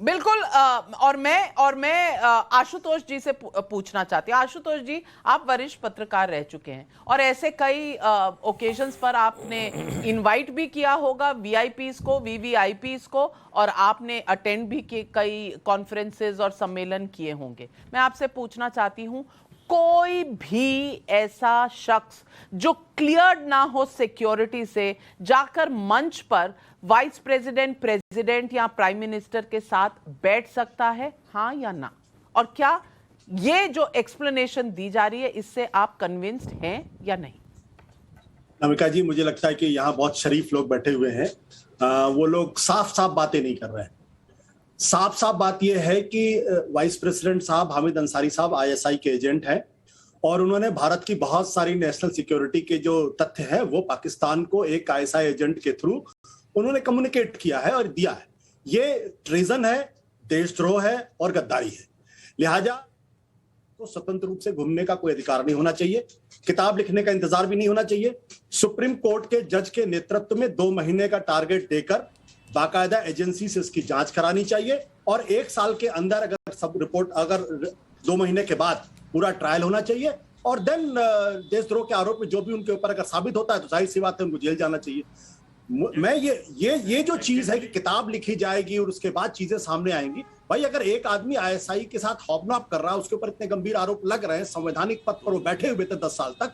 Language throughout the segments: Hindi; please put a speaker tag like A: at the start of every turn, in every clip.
A: बिल्कुल। और मैं आशुतोष जी से पूछना चाहती हूँ। आशुतोष जी, आप वरिष्ठ पत्रकार रह चुके हैं और ऐसे कई ओकेजन्स पर आपने इनवाइट भी किया होगा वीआईपीज को, वीवीआईपीज को, और आपने अटेंड भी किए, कई कॉन्फ्रेंसेस और सम्मेलन किए होंगे। मैं आपसे पूछना चाहती हूँ, कोई भी ऐसा शख्स जो क्लियर्ड ना हो सिक्योरिटी से जाकर मंच पर वाइस प्रेसिडेंट, प्रेसिडेंट या प्राइम मिनिस्टर के साथ बैठ सकता है, हाँ या ना? और क्या ये जो एक्सप्लेनेशन दी जा रही है इससे आप कन्विंस्ड हैं या नहीं?
B: नमिका जी, मुझे लगता है कि यहाँ बहुत शरीफ लोग बैठे हुए हैं। वो लोग साफ साफ बातें नहीं कर रहे हैं। साफ साफ बात यह है कि वाइस प्रेसिडेंट साहब हामिद अंसारी साहब आईएसआई के एजेंट हैं और उन्होंने भारत की बहुत सारी नेशनल सिक्योरिटी के जो तथ्य हैं वो पाकिस्तान को एक आईएसआई एजेंट के थ्रू उन्होंने कम्युनिकेट किया है और दिया है। ये ट्रेजन है, देशद्रोह है और गद्दारी है। लिहाजा तो स्वतंत्र रूप से घूमने का कोई अधिकार नहीं होना चाहिए, किताब लिखने का इंतजार भी नहीं होना चाहिए। सुप्रीम कोर्ट के जज के नेतृत्व में 2 महीने का टारगेट देकर बाकायदा एजेंसी से इसकी जांच करानी चाहिए और 1 साल के अंदर अगर सब रिपोर्ट, अगर 2 महीने के बाद पूरा ट्रायल होना चाहिए और देन देशद्रोह के आरोप में जो भी उनके ऊपर अगर साबित होता है तो जाहिर सी बात है उनको जेल जाना चाहिए। मैं ये जो चीज है कि किताब लिखी जाएगी और उसके बाद चीजें सामने आएंगी, भाई अगर एक आदमी आईएसआई के साथ हॉबनॉब कर रहा है, उसके ऊपर इतने गंभीर आरोप लग रहे हैं, संवैधानिक पद पर वो बैठे हुए थे 10 साल तक,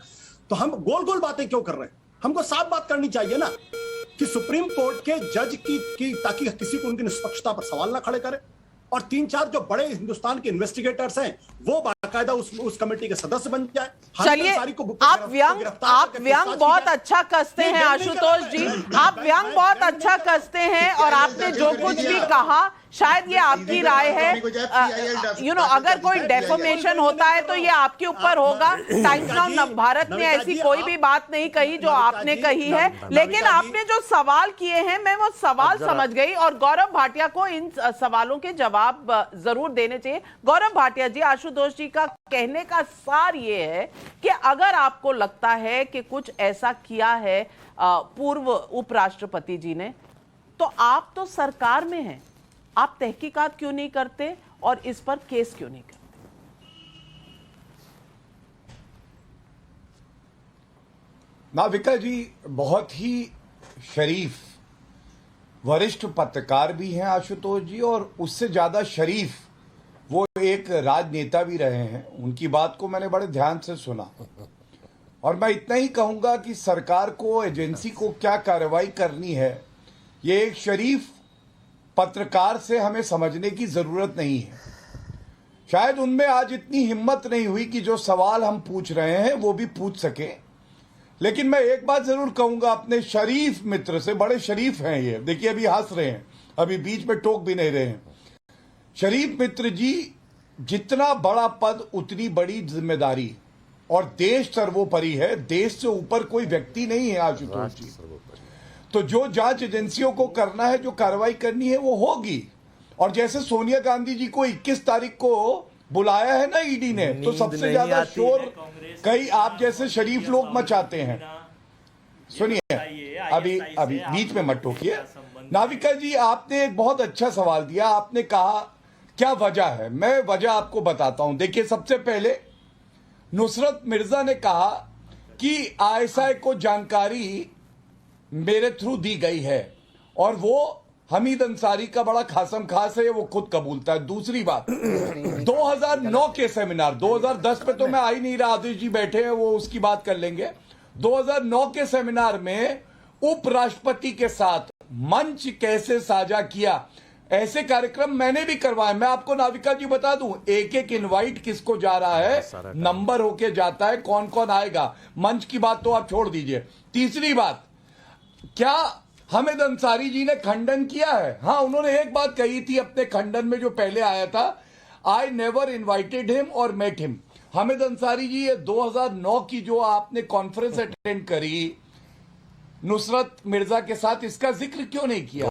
B: तो हम गोल गोल बातें क्यों कर रहे हैं? हमको साफ बात करनी चाहिए ना कि सुप्रीम कोर्ट के जज की ताकि किसी को उनकी निष्पक्षता पर सवाल ना खड़े करे। और 3-4 जो बड़े हिंदुस्तान के इन्वेस्टिगेटर्स हैं वो बाकायदा उस कमेटी के सदस्य बन जाए।
A: चलिए, आप व्यंग बहुत अच्छा कसते हैं आशुतोष जी, आप व्यंग बहुत अच्छा कसते हैं और आपने जो कुछ भी कहा शायद ये आपकी राय है। अगर कोई डेफोमेशन होता है तो ये आपके ऊपर होगा। टाइम्स नाउ नवभारत ने ऐसी कोई भी बात नहीं कही जो आपने कही है, लेकिन आपने जो सवाल किए हैं मैं वो सवाल समझ गई और गौरव भाटिया को इन सवालों के जवाब जरूर देने चाहिए। गौरव भाटिया जी, आशुतोष जी का कहने का सार ये है कि अगर आपको लगता है कि कुछ ऐसा किया है पूर्व उपराष्ट्रपति जी ने, तो आप तो सरकार में हैं, आप तहकीकात क्यों नहीं करते और इस पर केस क्यों नहीं करते?
C: नाविका जी बहुत ही शरीफ वरिष्ठ पत्रकार भी हैं आशुतोष जी, और उससे ज्यादा शरीफ वो एक राजनेता भी रहे हैं। उनकी बात को मैंने बड़े ध्यान से सुना और मैं इतना ही कहूंगा कि सरकार को, एजेंसी को क्या कार्रवाई करनी है ये एक शरीफ पत्रकार से हमें समझने की जरूरत नहीं है। शायद उनमें आज इतनी हिम्मत नहीं हुई कि जो सवाल हम पूछ रहे हैं वो भी पूछ सके। लेकिन मैं एक बात जरूर कहूंगा अपने शरीफ मित्र से, बड़े शरीफ हैं ये, देखिए अभी हंस रहे हैं, अभी बीच में टोक भी नहीं रहे हैं। शरीफ मित्र जी, जितना बड़ा पद उतनी बड़ी जिम्मेदारी और देश सर्वोपरि है, देश से ऊपर कोई व्यक्ति नहीं है आशुतोष जी। तो जो जांच एजेंसियों को करना है, जो कार्रवाई करनी है वो होगी। और जैसे सोनिया गांधी जी को 21 तारीख को बुलाया है ना ईडी ने, तो सबसे ज्यादा शोर कई आप जैसे शरीफ लोग मचाते हैं। सुनिए, अभी बीच में मत टोकिए। नाविका जी, आपने एक बहुत अच्छा सवाल दिया। आपने कहा क्या वजह है, मैं वजह आपको बताता हूं। देखिए, सबसे पहले नुसरत मिर्जा ने कहा कि आईएसआई को जानकारी मेरे थ्रू दी गई है और वो हमीद अंसारी का बड़ा खासम खास है, वो खुद कबूलता है। दूसरी बात, 2009 के सेमिनार, 2010 पे तो मैं आ ही नहीं रहा, आदिश जी बैठे हैं, वो उसकी बात कर लेंगे। 2009 के सेमिनार में उपराष्ट्रपति के साथ मंच कैसे साझा किया, ऐसे कार्यक्रम मैंने भी करवाए। मैं आपको नाविका जी बता दूं, एक एक इनवाइट किसको जा रहा है, नंबर होके जाता है, कौन कौन आएगा। मंच की बात तो आप छोड़ दीजिए। तीसरी बात, क्या हामिद अंसारी जी ने खंडन किया है? हाँ, उन्होंने एक बात कही थी अपने खंडन में जो पहले आया था, आई नेवर इन्वाइटेड हिम और मेट हिम। हामिद अंसारी जी, ये 2009 की जो आपने कॉन्फ्रेंस अटेंड करी नुसरत मिर्जा के साथ, इसका जिक्र क्यों नहीं किया?